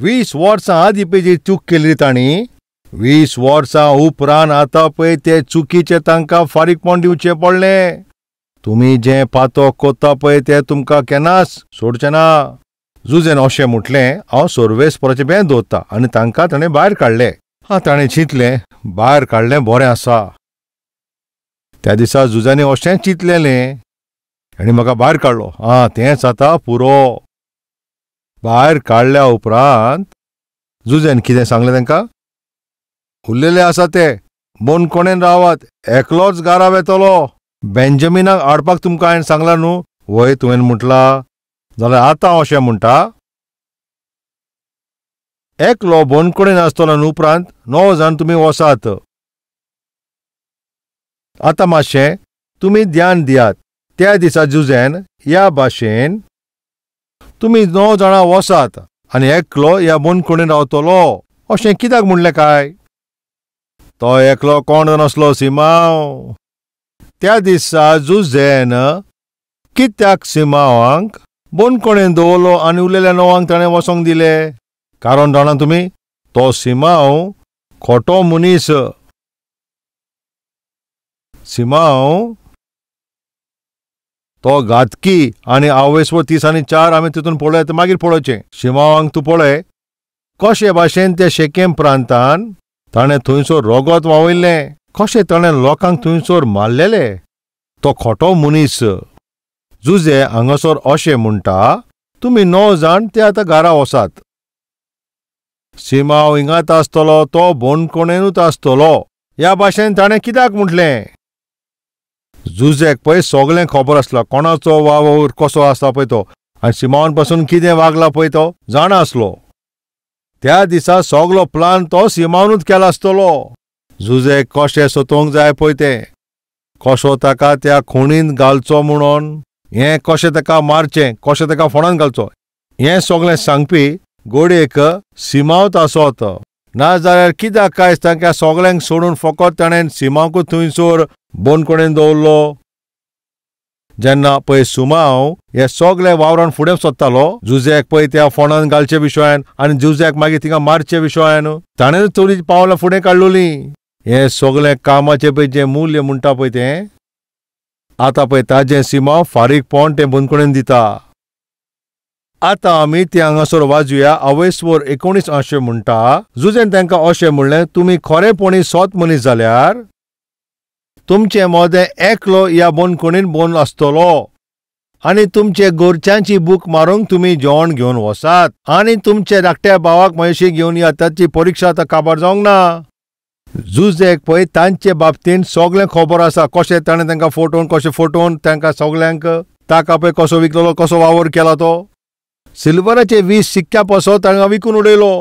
20 वर्सां आदीं पळय चूक केली तांणी, 20 वर्सां उपरांत आतां पळय ते चुकीचे तांकां फारीकपण दिवचें पडलें. तुमी जें पातक कोत्ता पळय तें तुमकां केन्नाच सोडचें ना. जुजेन अशें म्हटलें, हांव सर्वेस्पराचें बेन दवरतां, आनी तांकां ताणें भायर काडलें. ताणें चिंतलें, भायर काडलें बरें आसा. त्या दिसा जुजांनी अशें चिंतलेलें, आनी म्हाका भायर काडलो, तेंच आतां पुरो. भायर काडल्या उपरांत जुजेन कितें सांगलें तांकां? उरलेले आसा ते बोनकोणेन रावात, एकलोच घाराव येतलो. बेंजामिनाक हाडपाक तुमकां हांवें सांगलां न्हू? वय तुवें म्हटलां. जाल्यार आतां अशें म्हणटा, एकलो बोनकोणेन आसतलो न्हू, उपरांत 9 जाण तुमी वसात. आतां मातशें तुमी ध्यान दियात. त्या दिसा जुजेन ह्या भाशेन तुमी 9 जाणां वसात आनी एकलो ह्या बोनकोणेन रावतलो अशें कित्याक म्हणलें काय? तो एकलो कोण नासलो, सिमाव. त्या दिसा जुजेन कित्याक सिमावांक बोनकोणेन दवरलो आनी उरलेल्या 9 ताणें वसोंक दिले? कारण जाणा तुमी, तो सिमाव खोटो मनीस. सिमाव तो घातकी आनी अवेस्वर 3 आनी 4 आमी तितून पळयत मागीर पळोवचें. सिमावांक तूं पळय कशे भाशेन त्या शेकेम प्रांतान ताणें थंयसर रगत व्हांवयल्लें, कशें ताणें लोकांक थंयसर मारलेले. तो खोटो मनीस. जुजे हांगासर अशें म्हणटा, तुमी 9 जाण ते आतां घरा वसात. सिमाव हिंगात आसतलो, तो बोनकोणेनूच आसतलो ह्या भाशेन ताणें कित्याक म्हटलें? जुजेक पळय सगळें खबर आसलां, कोणाचो वावर कसो आसता पळय तो, आनी सिमावान पासून कितें वागला पळय तो जाणा आसलो. त्या दिसा सगळो प्लान तो सिमावानूच केला आसतलो. जुजेक कशें सोदूंक जाय पळय तें, कसो ताका त्या खुणींत घालचो म्हणून, हें कशें ताका मारचें, कशें ताका फोंडांत घालचो, हें सगळें सांगपी गोडयेक सिमावत आसत. नाजाल्यार कित्याक काय तांकां सगळ्यांक सोडून फकत ताणें सिमावकूच थंयसर बोनकोणेन दवरलो. जेन्ना पळय सिमाव हे सगळे वावरान फुडें सोदतालो, जुजेक पळय त्या फोंडांत घालचे विशयान आनी जुजेक मागीर थिंगा मारचे विशयान ताणें चोरी पावलां फुडें काडलोलीं. हें सगळें कामाचें पळय जें मूल्य म्हणटा पळय तें आतां पळय ताजें सिमाव फारीकपण तें बोनकोणेन दिता. आतां आमी ते हांगासर वाजूया. अवेस्वर 19 अशें म्हणटा, जुजेन तांकां अशें म्हणलें, तुमी खरेपणी सोत मनीस जाल्यार तुमचें मोदें एकलो ह्या बोनकोणेन बोन आसतलो आनी तुमचे गोरच्यांची बूक मारूंक तुमी जेवण घेवन वसात आनी तुमचे धाकट्या भावाक म्हशी घेवन येयात. ताची परीक्षा आतां काबार जावंक ना. जुजेक पळय तांचे बाबतीन सगळें खबर आसा, कशें ताणें तांकां फटोवन तांकां सगळ्यांक ताका पळय कसो विकलो, कसो वावर केला तो. सिल्वराचे 20 सिक्क्या पसो तांकां विकून उडयलो.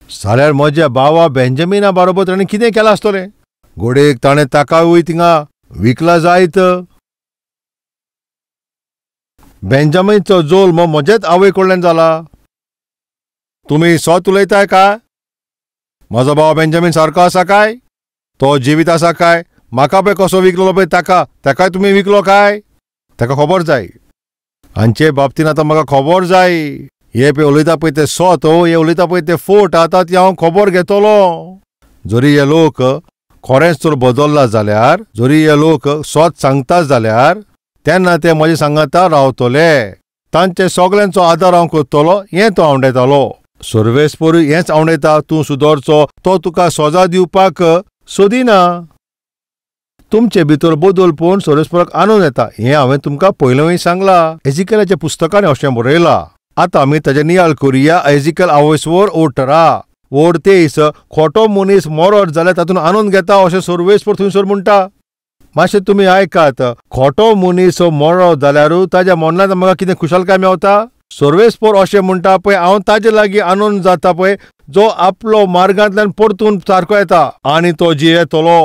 जाल्यार म्हज्या भावा बेंजामिना बरोबर ताणें कितें केलां आसतलें? घोडेक ताणें ताकाय थिंगा विकला जायत. बेंजामिनचो जल्म म्हजेच आवय कडल्यान जाला. तुमी सोत उलयताय काय? म्हजो भाव बेंजामिन सारको आसा काय? तो जिवीत आसा काय? म्हाका पळय कसो विकलो पळय ताकाय तुमी विकलो काय? ताका खबर जाय. हांचे बाबतीन आतां म्हाका खबर जाय. हे पळय उलयता पळय ते सोत, हे उलयता पळय ते फोट, आतां ती हांव खबर घेतलो. जरी हे लोक खरेंच तर बदलला जाल्यार, जरी हे लोक सोत सांगता जाल्यार तेन्ना ते म्हजे सांगाता रावतले. तांचे सगळ्यांचो आदार हांव करतलो, हें तो आवडयतालो. सर्वेस्पर हेंच आवडयता, तूं सुदरचो. तो तुका सजा दिवपाक सोदिना. तुमचे भितर बदल पळोवन सर्वेस्पराक आनंद येता. हें हांवें तुमकां पयलींय सांगलां. एजिकेलाच्या पुस्तकान अशें बरयलां. आतां आमी ताचें नियाळ करुया. एजिकेल अवेस्वर 18 वोड 23. खोटो मनीस मरत जाल्यार तातूंत आनंद घेता अशें सर्वेस्पर थंयसर म्हणटा. मातशें तुमी आयकात. खोटो मनीस मरत जाल्यार ताज्या मरणांत म्हाका कितें खुशालकाय मेवता? सर्वेस्पर अशें म्हणटा पळय, हांव ताजे लागीं आनंद जाता पळय जो आपलो मार्गांतल्यान परतून सारको येता आनी तो जियेतलो.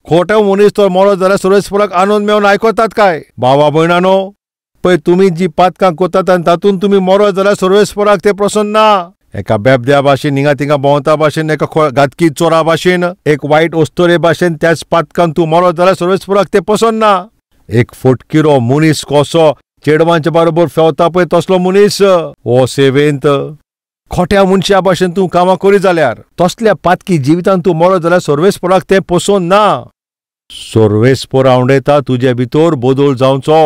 खोटो मनीस तो मरत जाल्यार सर्वेस्पराक आनंद मेळून आयकतात काय? भावा भयणानो, पळय तुमी जी पातकां कोतात आनी तातूंत तुमी मरत जाल्यार सर्वेस्पराक ते प्रसन्न ना. एका बेबद्या भाशेन हिंगा थिंगा भोंवता भाशेन, एका घातकी चोरा भाशेन, एक वायट ओस्तोरे भाशेन त्याच पातकान तूं मरत जाल्यार सर्वेस्पराक ते पसंद ना. एक फटकिरो मनीस कसो चेडवांच्या बरोबर फेवता पळय तसलो मनीस हो सेवेंत खोट्या मनशा भाशेन तूं कामां करी जाल्यार तसल्या पातकी जिवितान तूं मरो जाल्यार सर्वेस्पराक तें पसोवन ना. सर्वेस्पर आवडयता तुजे भितर बदल जावचो.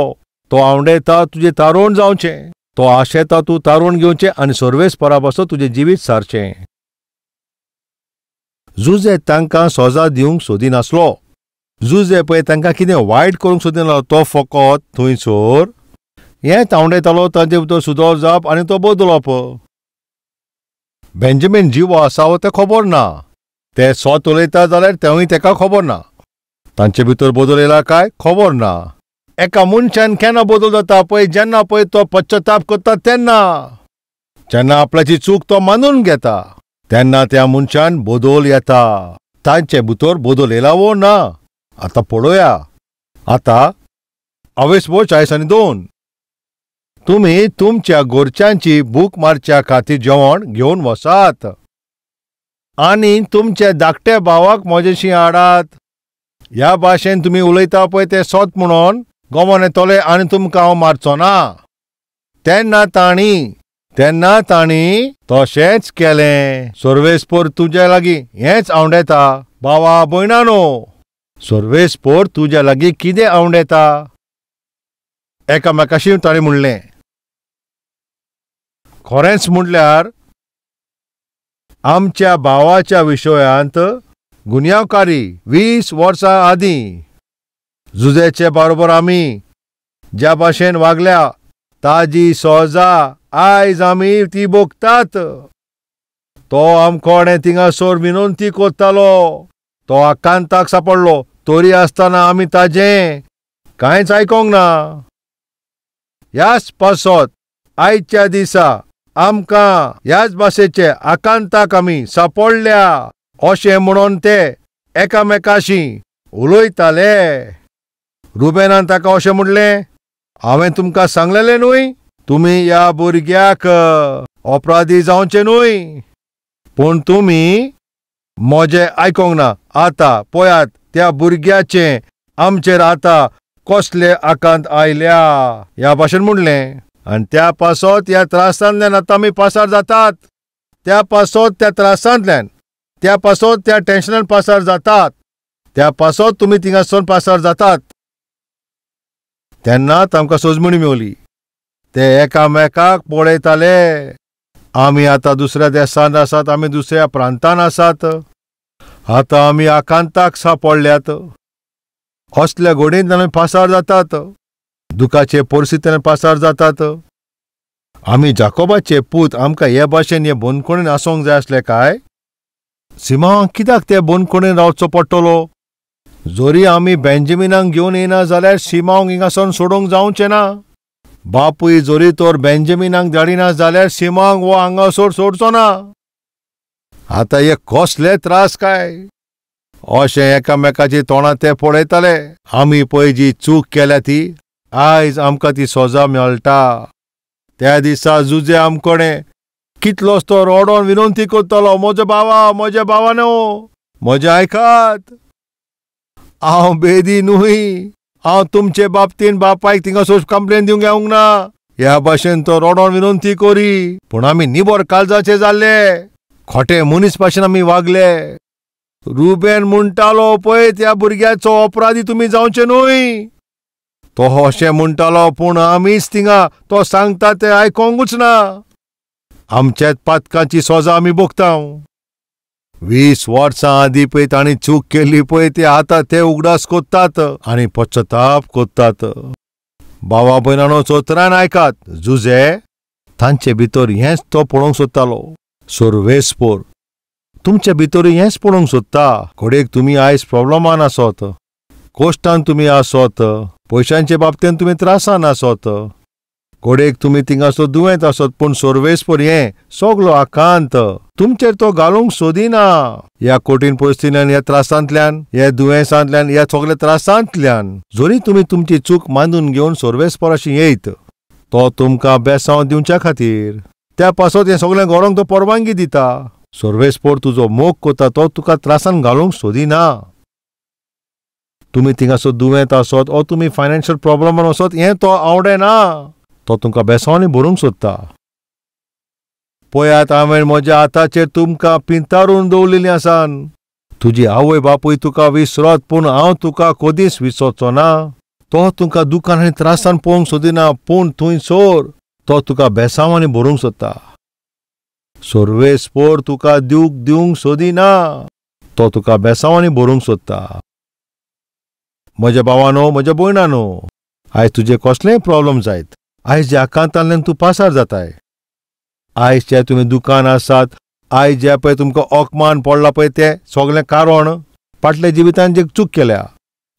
तो आवडयता तुजें तारण जावचें. तो आशेता तूं तारण घेवचें आनी सर्वेस्परा पासून तुजें जिवीत सारचें. जुजे तांकां सजा दिवंक सोदिनासलो. जुजे पळय तांकां कितें वायट करूंक सोदिनासलो तो फकत थंयसर हेंच आवडयतालो तांचे भितर सुदर जावप आनी तो बदलप. बेंजामीन जिवो आसावो तें खबर ना. ते सोत उलयता जाल्यार तेंवूय तेका खबर ना. तांचे भितर बदल येयला काय खबर ना. एका मनशान केन्ना बदल जाता पळय जेन्ना पळय तो पश्चाताप करता तेन्ना. जेन्ना आपल्याची चूक तो मानून घेता तेन्ना त्या मनशान बदल येता. तांचे भितर बदल येयला वो ना आतां पळोवया. आतां 22:42 तुमी तुमच्या घरच्यांची भूक मारच्या खातीर जेवण घेवन वसात आनी तुमचे धाकटे भावाक म्हजेशी हाडात. ह्या भाशेन तुमी उलयता पळय ते सोत म्हणून गोमोन येतले आनी तुमकां हांव मारचो ना. तेन्ना तांणी तशेंच केलें. सर्वेस्पर तुजे लागीं हेंच आवडयता. भावा भयणानो, सर्वेस्पर तुजे लागीं कितें आवडयता? एकामेकाशी ताणें म्हणलें. खरेंच म्हणल्यार आमच्या भावाच्या विशयांत गुन्यांवकारी 20 वर्सां आदीं जुजेचे बरोबर आमी ज्या भाशेन वागल्या ताजी सजा आयज आमी ती भोगतात. तो आमकोडे थिंगासोर विनंती करतालो. तो आकांताक सांपडलो तरी आसतना आमी ताजें कांयच आयकोंक ना. ह्याच पासत आयच्या दिसा आमकां ह्याच भाशेचे आकांताक आमी सांपडल्या अशें म्हणून ते एकामेकाशी उलयताले. रुबेनान ताका अशें म्हणलें, हांवें तुमकां सांगलेलें न्हय तुमी ह्या भुरग्याक अपराधी जावचें न्हय. पूण तुमी म्हजें आयकोंक ना. आतां पळयात त्या भुरग्याचें आमचेर आतां कसले आकांत आयल्या ह्या भाशेन म्हणलें. आनी त्या पासत ह्या त्रासांतल्यान आतां आमी पासार जातात. त्या पासत त्या त्रासांतल्यान त्या पासत त्या टेन्शनान पासार जातात. त्या पासत तुमी थिंगासोन पासार जातात. तेन्ना तांकां सोजमणी मेवली. ते एकामेकाक पळयताले. आमी आतां दुसऱ्या देशांत आसात. आमी दुसऱ्या प्रांतांत आसात. आतां आमी आकांताक सांपडल्यात. असल्या घडयेंत आमी पासार जातात. दुखाचे परिस्थितीन पासार जातात. आमी जाकोबाचे पूत आमकां हे भाशेन हे बंदखणीन आसोंक जाय आसले काय? सिमांक कित्याक ते बंदखणीन रावचो पडटलो? जोरी आमी बेंजामिनाक घेवन येना जाल्यार सिमांक हिंगासोन सोडूंक जावचें ना. बापूय जोरी तर बेंजामिनाक धाडिना जाल्यार सिमांक वो हांगासोर सोडचो ना. आतां हे कसले त्रास काय? अशें एकामेकाची तोंडां ते पळयताले. आमी पळय जी चूक केल्या ती आयज आमकां ती सजा मेळटा. त्या दिसा जुजे आमकोडे कितलोच तो रोडोन विनंती करतलो, म्हजो भावानो म्हजें आयकात. हांव बेदी न्हय. हांव तुमचे बाबतीन बापायक थिंगासोर कंप्लेन दिवंक येवंक ना. ह्या भाशेन तो रोडोन विनंती करी. पूण आमी निबोर काळजाचे जाल्ले. खोटे मनीस भाशेन आमी वागले. रुबेन म्हणटालो पळय त्या भुरग्याचो अपराधी तुमी जावचे न्हय. तो अशें म्हणटालो पूण आमीच थिंगा तो सांगता तें आयकोंकूच ना. आमच्याच पातकांची सजा आमी भोगतां. 20 वर्सां आदीं पळय तांणी चूक केल्ली पळय ती आतां ते उगडास कोत्तात आनी पश्चाताप कोत्तात. भावा भयणानो, चोतरान आयकात. जुजे तांचे भितर हेंच तो पळोवंक सोदतालो. सर्वेस्पर तुमचे भितरूय हेंच पळोवंक सोदता. घडयेक तुमी आयज प्रॉब्लमान आसत, कोश्टान तुमी आसत, पयशांचे बाबतीन तुमी त्रासान आसत, घडयेक तुमी थिंगासो दुयेंत आसत. पूण सर्वेस्पर हें सगलो आकांत तुमचेर तो घालूंक सोदिना. ह्या कठीण परिस्थितींतल्यान, ह्या त्रासांतल्यान, ह्या दुयेंसांतल्यान, ह्या सगल्या त्रासांतल्यान जोरी तुमी तुमची चूक मानून घेवन सर्वेस्पराशी येयत, तो तुमकां बेसांव दिवच्या खातीर त्या पासत हें सगळें घडोवंक तो परवानगी दिता. सर्वेस्पर तुजो मोग कोता. तो तुका त्रासान घालूंक सोदिना. तुमी थिंगासो दुयेंत आसत ओ तुमी फायनान्शियल प्रॉब्लमान आसत हें तो आवडना. तो तुमकां बेसांवांनी भरूंक सोदता. पळयात हांवें म्हज्या हाताचेर तुमकां पिंतारून दवरलेलीं आसान. तुजी आवय बापूय तुका विसरत पूण हांव तुका कधीच विसरचो ना. तो तुका दुकान आनी त्रासान पळोवंक सोदिना पूण थंयसर तो तुका बेसांवांनी भरूंक सोदता. सर्वेस्पर तुका दिवंक सोदिना, तो तुका बेसांवांनी भरूंक सोदता. म्हज्या भावानो, म्हज्या भयणानो, आयज तुजे कसलेय प्रॉब्लेम जायत, आयज ज्या आकांतांतल्यान तूं पासार जाताय, आयज जे तुमी दुकान आसात, आयज जे पळय तुमकां ओकमान पडला पळय ते सगळें कारण फाटल्या जिवितांत जे चूक केल्या,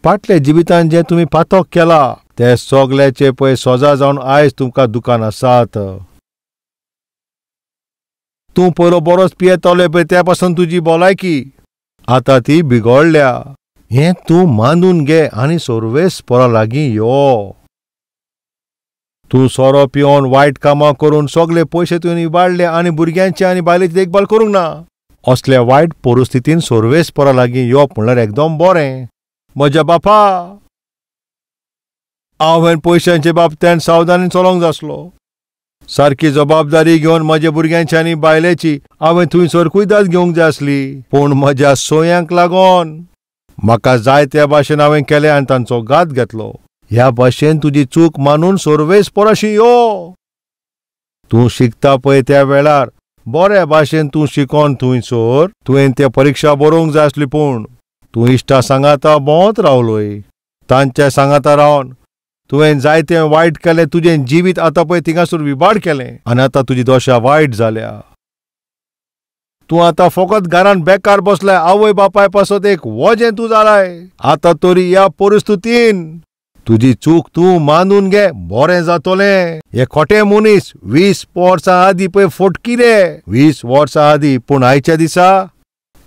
फाटल्या जिवितांत जे तुमी पातक केला ते सगळ्याचे पळय सजा जावन आयज तुमकां दुकान आसात. तूं पयलो बरोच पियेतले पळय त्या पासून तुजी भलायकी आतां ती बिगडल्या. हें तूं मानून घे आनी सर्वेस्परा लागीं यो. तूं सोरो पिवन वायट कामां करून सगळे पयशे तुवें इबाडले आनी भुरग्यांची आनी बायलेची देखभाल करूंक ना. असल्या वायट परिस्थितीन सर्वेस्परा लागीं येवप म्हणल्यार एकदम बरें. म्हज्या बापा, हांवें पयशांचे बाबतींत सावधानीन चलोंक जाय आसलो. सारकी जबाबदारी घेवन म्हज्या भुरग्यांची आनी बायलेची हांवें थंयसर कुयदाद घेवंक जाय आसली. पूण म्हज्या सोयांक लागून म्हाका जाय त्या भाशेन हांवें केलें आनी तांचो घात घेतलो. ह्या भाशेन तुजी चूक मानून सर्वेस्पराशी यो. तूं शिकता पळय त्या वेळार बऱ्या भाशेन तूं शिकोन थंयसर तुवें ते परीक्षा बरोवंक जाय आसली. पूण तूं इश्टा सांगाता भोंवत रावलोय. तांच्या सांगाता रावन तुवें जायतें वायट केलें. तुजें जिवीत आतां पळय थिंगासर विबाड केलें आनी आतां तुजी दशा वायट जाल्या. तूं आतां फकत घरांत बेकार बसलाय. आवय बापाय पासत एक वजें तूं जालाय. आतां तरी ह्या परिस्थितीन तुजी चूक तूं मानून घे, बरें जातलें. हे खोटे मनीस 20 वर्सां आदीं पळय फटकी रे, 20 वर्सां आदीं. पूण आयच्या दिसा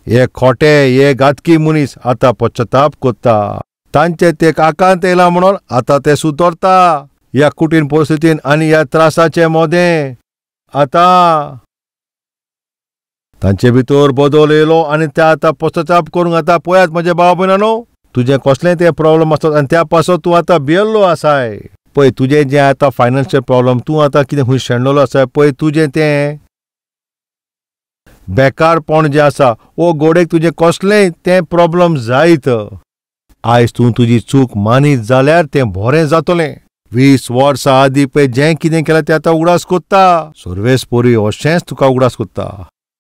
हे खोटे, हे घातकी मनीस आतां पश्चाताप करता. तांचे ते आकांत येयला म्हणून आतां ते सुदरता. ह्या कठीण परिस्थितीन आनी ह्या त्रासाचे मोदें आतां तांचे भितर बदल येयलो आनी ते आतां पश्चाताप करूंक आतां पळयात म्हजे भाव भयणानो, तुजें कसलें ते प्रॉब्लेम आसत आनी त्या पासत तूं आतां भियेल्लो आसाय पळय. तुजें जें आतां फायनान्शियल प्रॉब्लेम, तूं आतां कितें खूंय शेणलेलो आसाय पळय, तुजें तें बेकारपण जें आसा वो गोडेक तुजें कसलेंय तें प्रॉब्लेम जायत. आयज तूं तुजी चूक मानीत जाल्यार तें बरें जातलें. 20 वर्सां आदीं पळय जें कितें केलां तें आतां उगडास कोत्ता. सर्वेस्परी अशेंच तुका उगडास कोत्ता.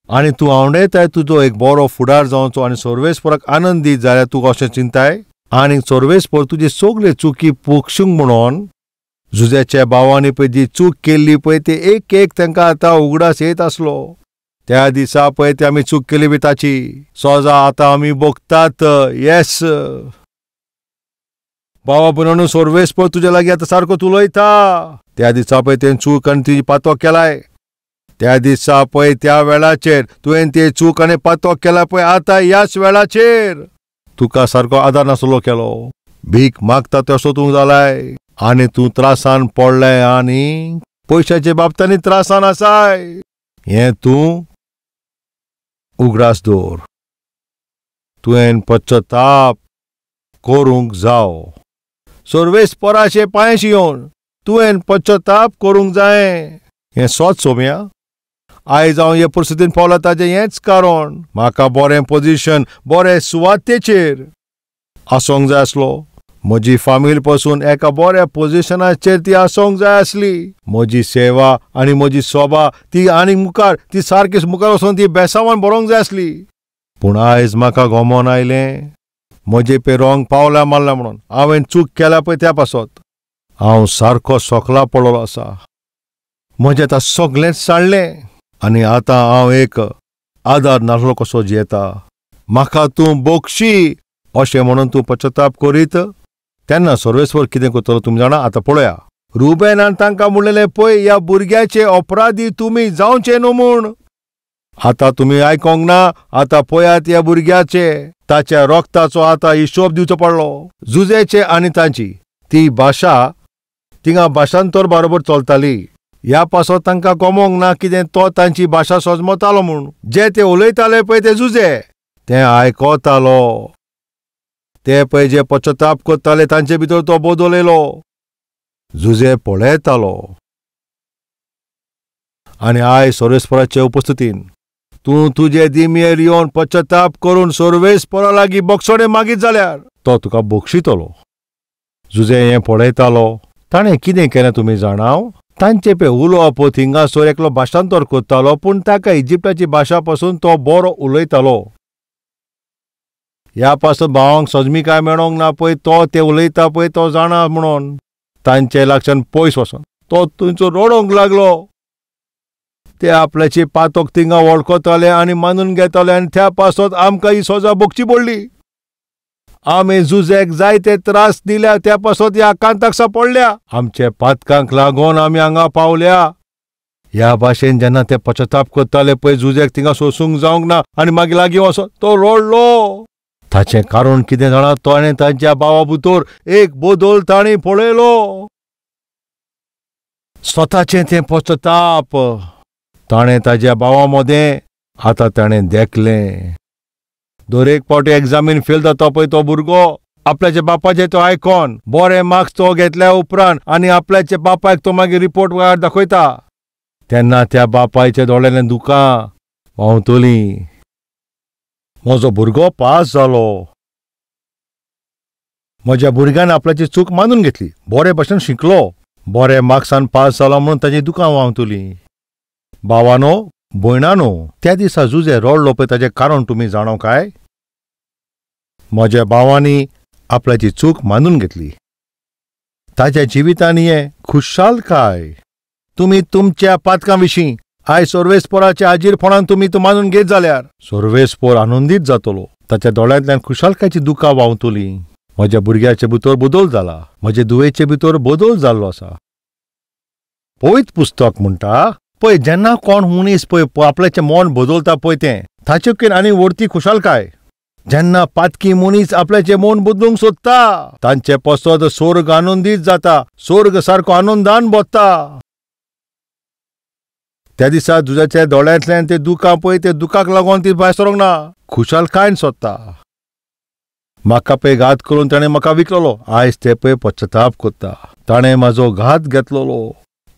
आनी तूं आवडयताय तुजो एक बरो फुडार जावचो आनी सर्वेस्पराक आनंद दीत जाल्यार तूं अशें चिंताय. आनी सर्वेस्पर तुजी सगळे चुकी पुक्षूंक म्हणून झुजाच्या भावांनी पळय जी चूक केल्ली पळय ते एक एक तांकां आतां उगडास येत आसलो. त्या दिसा पळय ते आमी चूक केली बी ताची सजा आतां आमी भोगतात. येस भावा भयणानो, सर्वेस्पर तुजे लागीं आतां सारको उलयता. त्या दिसा पळय तें चूक आनी तुजी पातक केलाय. त्या दिसा पळय त्या वेळाचेर तुवें ते चूक आनी पातक केला पळय. आतां ह्याच वेळाचेर तुका सारको आदार नासलो केलो. भीक मागता तसो तूं जालाय आनी तूं त्रासान पडलाय आनी पयशाचे बाबतींनी त्रासान आसाय. हें तूं उगडास दवर. तुवें पश्चाताप करूंक जावो. सर्वेस्पराचे पांयशी येवन तुवें पश्चाताप करूंक जाय. हें सोच सोम्या. आयज हांव हे परिस्थितीन पावला ताजें हेंच कारण. म्हाका बरें पोजिशन, बरें सुवातेचेर आसोंक जाय आसलो. म्हजी फामील पासून एका बऱ्या पोजिशनाचेर ती आसोंक जाय आसली. म्हजी सेवा आनी म्हजी सोबा ती आनी मुखार ती सारकीच मुखार वचून ती बेसांवान बरोवंक जाय आसली. पूण आयज म्हाका गोमोन आयलें. म्हजे पे रॉंग पावला मारला म्हणून हांवें चूक केल्या पळय त्या पासत हांव सारको सोकला पडलेलो आसा. म्हजें आतां सगळेंच साडलें आनी आतां हांव एक आदार नासलो कसो जियेता. म्हाका तूं बोगशी अशें म्हणून तूं पश्चाताप करीत तेन्ना सर्वेस्वर कितें करतलो तुमी जाणा. आतां पळया, रुबेनान तांकां म्हणलेलें पळय ह्या भुरग्याचे अपराधी तुमी जावचे न्हू म्हूण. आतां तुमी आयकोंक ना. आतां पळयात ह्या भुरग्याचे ताच्या रोगताचो आतां हिशोब दिवचो पडलो. झुजेचे आनी तांची ती भाशा थिंगा भाशांतर बरोबर चलताली. ह्या पासत तांकां गमोंक ना कितें तो तांची भाशा सोजमतालो म्हूण. जे ते उलयताले पळय ते झुजे तें आयकोतालो. ते पळय जे पश्चाताप करताले तांचे भितर तो बदल येयलो. झुजे पळयतालो. आनी आयज सर्वेस्पराचे उपस्थितीन तूं तुजे दिमेर येवन पश्चाताप करून सर्वेस्परा लागीं बोगसणे मागीत जाल्यार तो तुका बक्षितलो. जुजे हें पळयतालो. ताणें कितें केलें तुमी जाणाव? तांचे पे उलोवप थिंगासोर एकलो भाशांतर करतालो, पूण ताका इजिप्टाची भाशा पासून तो बरो उलयतालो. ह्या पासून भावांक सजमीकाय मेळोंक ना पळय, तो ते उलयता पळय तो जाणा म्हणून तांचे लागच्यान पयस वचोन तो थंयचो रडोंक लागलो. ते आपल्याची पातोक थिंगा वळखताले आनी मानून घेताले आनी त्या पासत आमकां ही सजा भोगची पडली. आमी जुजेक जायते त्रास दिल्या, त्या पासत ह्या कांताक सांपडल्या. आमचे पातकांक लागून आमी हांगा पावल्या. ह्या भाशेन जेन्ना ते पश्चाताप करताले पळय, जुजेक थिंगा सोसूंक जावंक ना आनी मागीर लागीं वचोन तो रडलो. ताचें कारण कितें जाणा? ताणें तांच्या भावा भितर एक बदल तांणी पळयलो. स्वताचें तें पश्चाताप ताणें ताज्या भावा मदें आतां ताणें देखलें. दर एक फावटी एग्जामीन फेल जाता पळय तो भुरगो, आपल्याच्या बापाचे तो आयकॉन बरे मार्क्स तो घेतल्या उपरांत आनी आपल्याच्या बापायक तो मागीर रिपोर्ट दाखयता, तेन्ना त्या बापायच्या दोळ्यांतल्यान दुकां व्हांवतलीं. म्हजो भुरगो पास जालो. म्हज्या भुरग्यान आपल्याची चूक मानून घेतली, बरे भाशेन शिकलो, बरे मार्क्सान पास जालो म्हणून ताची दुकां व्हांवतलीं. भावानो, भयणानो, त्या दिसा जुजे रडलो पळय ताचें कारण तुमी जाणो काय? म्हज्या भावांनी आपल्याची चूक मानून घेतली. ताच्या जिवितान हें खुशालकाय. तुमी तुमच्या पातकां विशीं आयज सर्वेस्पराच्या हाजीरपणान तुमी तो मानून घेत जाल्यार सर्वेस्पर आनंदीत जातलो. ताच्या दोळ्यांतल्यान खुशालकायची दुकां व्हांवतलीं. म्हज्या भुरग्याचे भितर बदल जाला, म्हजे दुयेचे भितर बदल जाल्लो आसा. पवित्र पुस्तक म्हणटा पळय, जेन्ना कोण मनीस पळय आपल्याचें मन बदलता पळय तें ताचेकून आनी व्हडती खुशालकाय. जेन्ना पातकी मनीस आपल्याचें मन बदलूंक सोदता तांचे पसत स्वर्ग आनंदीत जाता, स्वर्ग सारको आनंदान बोत्ता. त्या दिसा तुज्याच्या दोळ्यांतल्यान ते दुकां पळय ते दुखाक लागून ती भायर सरोंक ना, खुशालकायन सोदता. म्हाका पळय घात करून ताणें म्हाका विकलोलो, आयज ते पळय पश्चाताप करता. ताणें म्हाजो घात घेतलोलो,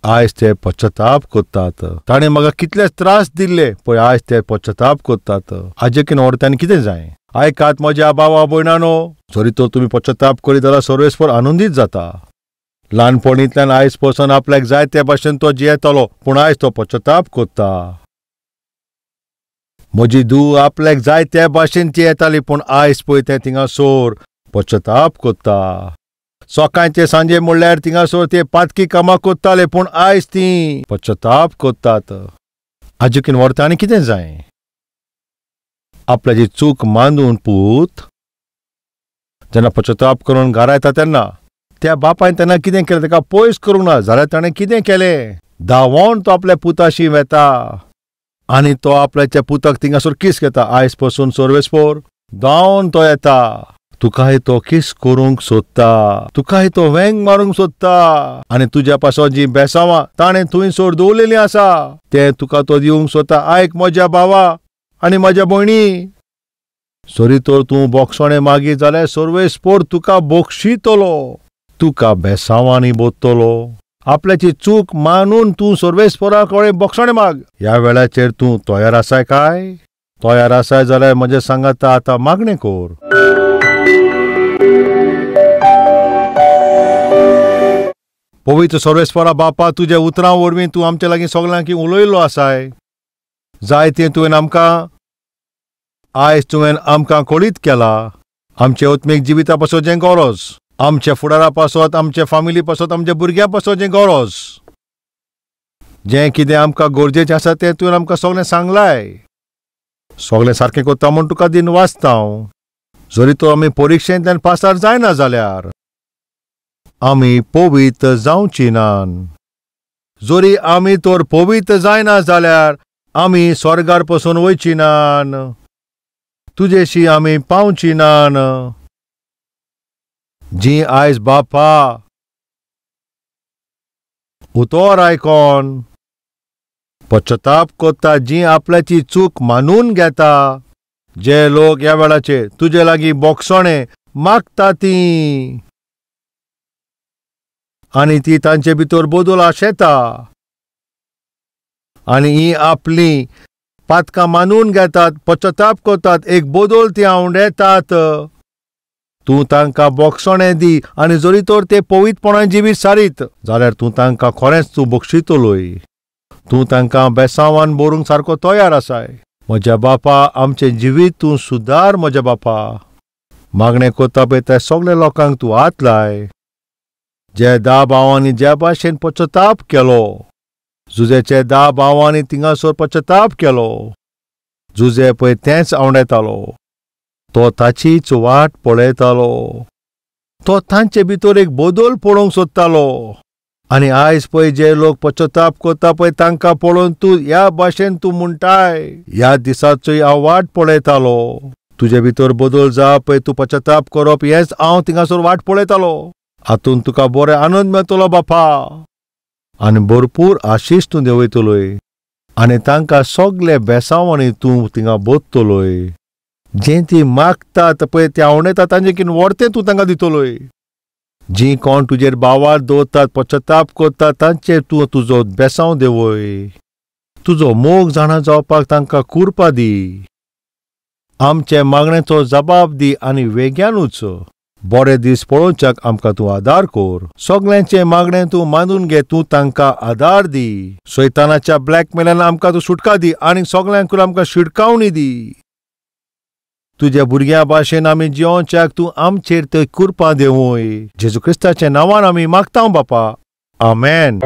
आयज ते पश्चाताप करतात. ताणें म्हाका कितले त्रास दिल्ले पळय, आयज ते पश्चाताप करतात. हाजेकीन व्हरतानी कितें जाय? आयकात म्हज्या भावा भयणानो, जरी तर तुमी पश्चाताप करीत जाल्यार सर्वेस्पर आनंदीत जाता. ल्हानपणींतल्यान आयज पासून आपल्याक जाय ते भाशेन तो जियेतालो, पूण आयज तो पश्चाताप करता. म्हजी धूव आपल्याक जाय त्या भाशेन जियेताली, पूण आयज पळय तें थिंगासोर पश्चाताप करता. सकाळचे सांजे म्हणल्यार थिंगासोर ते पातकी कामां करताले, पूण आयज तीं पश्चाताप करतात. हाजेकीन व्हरतानी कितें जाय? आपल्याची चूक मानून पूत जेन्ना पश्चाताप करून घरा येता तेन्ना त्या बापायन तेन्ना कितें केलें ताका पयस करूंक ना जाल्यार ताणें कितें केलें? धांवोन तो आपल्या पुताशी वेता आनी तो आपल्याच्या पुताक थिंगासोर किस घेता. आयज पासून सर्वेस्पर धांवोन तो येता, तुकाय तो किस करूंक सोदता, तुकाय तो वेंग मारूंक सोदता आनी तुज्या पासत जी बेसांवां ताणें थंयसर दवरलेलीं आसा ते तुका तो दिवंक सोदता. आयक म्हज्या भावा आनी म्हज्या भयणी, सरी तर तूं बोगसणे मागीत जाल्यार सर्वेस्पर तुका बक्षितलो, तुका बेसांवांनी बोत्तलो. आपल्याची चूक मानून तूं सर्वेस्परा कडेन बोगसणे माग. ह्या वेळाचेर तूं तयार आसाय काय? तयार आसाय जाल्यार म्हजें सांगाता आतां मागणें कर. पवित्र सर्वेस्परा बापा, तुज्या उतरां वरवीं तूं आमच्या लागीं सगळ्यांक उलयल्लो आसाय. जाय तें तुवें आमकां आयज तुवें आमकां कळीत केलां. आमचे आत्मीक जिविता पासत जें गरज, आमच्या फुडारा पासत, आमच्या फामिली पासत, आमच्या भुरग्यां पासत जें गरज, जें कितें आमकां गरजेचें आसा तें तुवें आमकां सगळें सांगलाय. सगळें सारकें करता म्हूण तुका दिन वाचता हांव. जरी तर आमी परिक्षेंतल्यान पासार जायना जाल्यार आमी पवित्र जावची नान. जरी आमी तर पवित्र जायना जाल्यार आमी स्वर्गार पासून वयची नान, तुजेशी आमी पावची नान. जी आयज बापा उतर आयकोन पश्चाताप करता, जी आपल्याची चूक मानून घेता, जे लोक ह्या वेळाचेर तुजे लागीं बोगसणे मागता तीं आनी ती तांचे भितर बदल आशेता आनी ही आपली पातकां मानून घेतात, पश्चाताप करतात, एक बदल ती आवडेतात. तूं तांकां बोगसोणें दी आनी जरी तर ते पवित्रपणान जिवीत सारीत जाल्यार तूं तांकां खरेंच तूं बक्षितलोय. तूं तांकां बेसांवान भरूंक सारको तयार आसाय. म्हज्या बापा, आमचें जिवीत तूं सुदार म्हज्या बापा. मागणें कोत्ता पळय त्या सगळ्या लोकांक तूं हात लाय जे 10 भावांनी ज्या भाशेन पश्चाताप केलो. जुजेचे 10 भावांनी थिंगासोर पश्चाताप केलो. जुजे पळय तेंच आवडेतालो. तो ताचीच वाट पळयतालो. तो तांचे भितर एक बदल पळोवंक सोदतालो. आनी आयज पळय जे लोक पश्चाताप करता पळय तांकां पळोवन तूं ह्या भाशेन तूं म्हणटाय, ह्या दिसाचोय हांव वाट पळयतालो. तुजे भितर बदल जा पळय, तूं पश्चाताप करप हेंच हांव थिंगासोर वाट पळयतालो. हातून तुका बरें आनंद मेळटलो बापा. आनी भरपूर आशीश तूं देंवयतलोय. आनी तांकां सगळे बेसांवांनी तूं थिंगा बोदतलोय. जें ती मागतात पळय ते आवडेता तांचे कितें व्हडतें तूं तांकां दितलोय. जीं कोण तुजेर बावार दवरतात, पश्चाताप करतात तांचेर तूं तुजो बेसांव देंवय. तुजो मोग जाणा जावपाक तांकां कुरपा दी. आमचे मागणेचो जबाब दी आनी वेग्यानूच बरे दीस पळोवच्याक आमकां तूं आदार कर. सगळ्यांचे मागणें तूं मानून घे. तूं तांकां आदार दी. शैतानाच्या ब्लॅकमेलान आमकां तूं सुटका दी आनी सगळ्यांक आमकां शिडकावणी दी. तुज्या भुरग्या भाशेन आमी जिवोवच्याक तूं आमचेर थंय कुरपा देंवय. जेजू क्रिस्ताच्या नांवान आमी मागता बापा. आमेन.